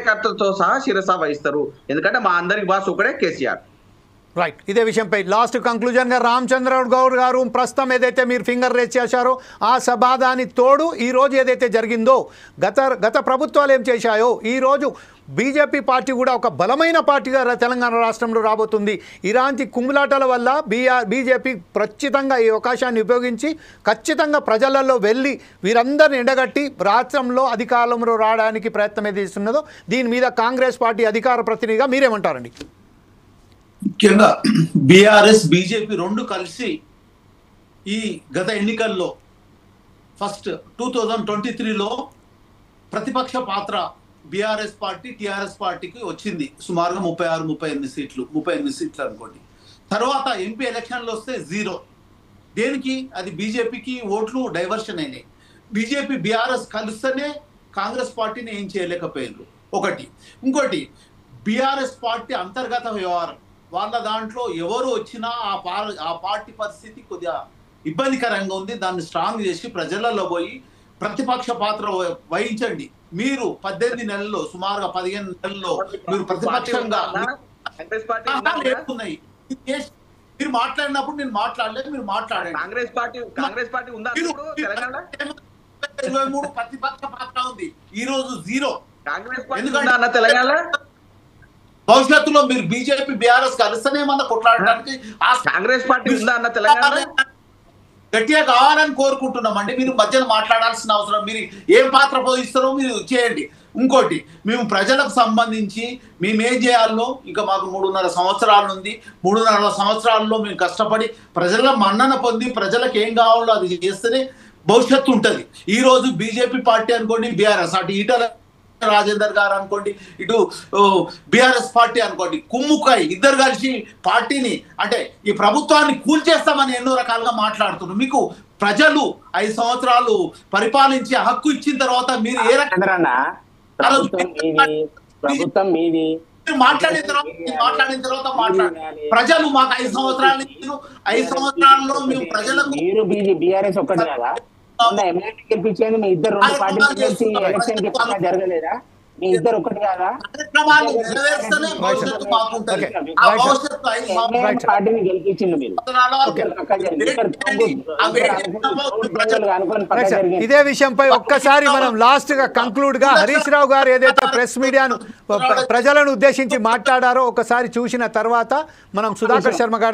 కార్యకర్తలతో సహా శిరస వహిస్తారు. ఎందుకంటే మా అందరికి బాస్ ఒకడే కేసీఆర్. రైట్. ఇదే విషయంపై లాస్ట్ కంక్లూజన్గా రామచంద్ర గౌడ్ గారు, ప్రస్తుతం ఏదైతే మీరు ఫింగర్ రేస్ చేశారో ఆ సమాధాని తోడు ఈరోజు ఏదైతే జరిగిందో, గత ప్రభుత్వాలు ఏం చేశాయో, ఈరోజు బీజేపీ పార్టీ కూడా ఒక బలమైన పార్టీగా తెలంగాణ రాష్ట్రంలో రాబోతుంది. ఇలాంటి కుమ్ములాటల వల్ల బీజేపీ ఖచ్చితంగా ఈ అవకాశాన్ని ఉపయోగించి ఖచ్చితంగా ప్రజలలో వెళ్ళి వీరందరిని ఎండగట్టి రాష్ట్రంలో అధికారంలో రావడానికి ప్రయత్నం ఏది చేస్తున్నదో దీని మీద కాంగ్రెస్ పార్టీ అధికార ప్రతినిధిగా మీరేమంటారండి? ముఖ్యంగా బీఆర్ఎస్ బీజేపీ రెండు కలిసి ఈ గత ఎన్నికల్లో ఫస్ట్ 2023లో ప్రతిపక్ష పాత్ర బీఆర్ఎస్ పార్టీ టీఆర్ఎస్ పార్టీకి వచ్చింది. సుమారుగా 38 సీట్లు అనుకోండి. తర్వాత ఎంపీ ఎలక్షన్లు వస్తే 0. దేనికి? అది బీజేపీకి ఓట్లు డైవర్షన్ అయినాయి. బీజేపీ బీఆర్ఎస్ కలిస్తేనే కాంగ్రెస్ పార్టీని ఏం చేయలేకపోయారు ఒకటి. ఇంకోటి, బీఆర్ఎస్ పార్టీ అంతర్గత వ్యవహారం, వాళ్ళ దాంట్లో ఎవరు వచ్చినా ఆ పార్టీ పరిస్థితి కొద్దిగా ఇబ్బందికరంగా ఉంది. దాన్ని స్ట్రాంగ్ చేసి ప్రజలలో పోయి ప్రతిపక్ష పాత్ర వహించండి. మీరు 18 నెలల్లో, సుమారుగా 15 నెలల్లో మీరు ప్రతిపక్షంగా లేకున్నాయి. మీరు మాట్లాడినప్పుడు నేను మాట్లాడలేదు, మీరు మాట్లాడండి. కాంగ్రెస్ పార్టీ ఉందా? 23 ప్రతిపక్ష పాత్ర ఉంది, ఈ రోజు 0. కాంగ్రెస్ పార్టీ తెలంగాణ భవిష్యత్తులో మీరు బీజేపీ బీఆర్ఎస్ కలిస్తేనే మన కొట్లాడడానికి కాంగ్రెస్ పార్టీ ఉందా అన్న తెలంగాణ గట్టిగా కావాలని కోరుకుంటున్నామండి. మీరు మధ్యలో మాట్లాడాల్సిన అవసరం, మీరు ఏం పాత్ర పోషిస్తారో మీరు చేయండి. ఇంకోటి, మేము ప్రజలకు సంబంధించి మేమేం చేయాలో ఇంకా మాకు 3.5 సంవత్సరాల ఉంది. 3.5 సంవత్సరాల్లో మేము కష్టపడి ప్రజల మన్నన పొంది ప్రజలకు ఏం కావాలో అది చేస్తేనే భవిష్యత్తు ఉంటుంది. ఈ రోజు బీజేపీ పార్టీ అనుకోండి, బీఆర్ఎస్, అటు ఈటల రాజేందర్ గారు అనుకోండి, ఇటు బీఆర్ఎస్ పార్టీ అనుకోండి, కుమ్ముకాయ ఇద్దరు కలిసి పార్టీని, అంటే ఈ ప్రభుత్వాన్ని కూల్చేస్తామని ఎన్నో రకాలుగా మాట్లాడుతున్నారు. మీకు ప్రజలు 5 సంవత్సరాలు పరిపాలించే హక్కు ఇచ్చిన తర్వాత మీరు ఏ రకంగా మాట్లాడిన తర్వాత ప్రజలు మాకు 5 సంవత్సరాలు ఇచ్చారు. 5 సంవత్సరాల్లో మేము ప్రజలకు బీఆర్ఎస్ ఒక్కటి కదా గెలిపించేది, మీ ఇద్దరు 2 పార్టీలు కలిసి ఎలక్షన్ కి జరగలేదా? మీ ఇద్దరు ఒకటి కాదా? పార్టీని గెలిపించింది మీరు. ఇదే విషయంపై ఒక్కసారి మనం లాస్ట్ గా కంక్లూడ్ గా హరీష్ రావు గారు ఏదైతే ప్రెస్ మీడియాను ప్రజలను ఉద్దేశించి మాట్లాడారో ఒకసారి చూసిన తర్వాత మనం సుధాకర్ శర్మ గారు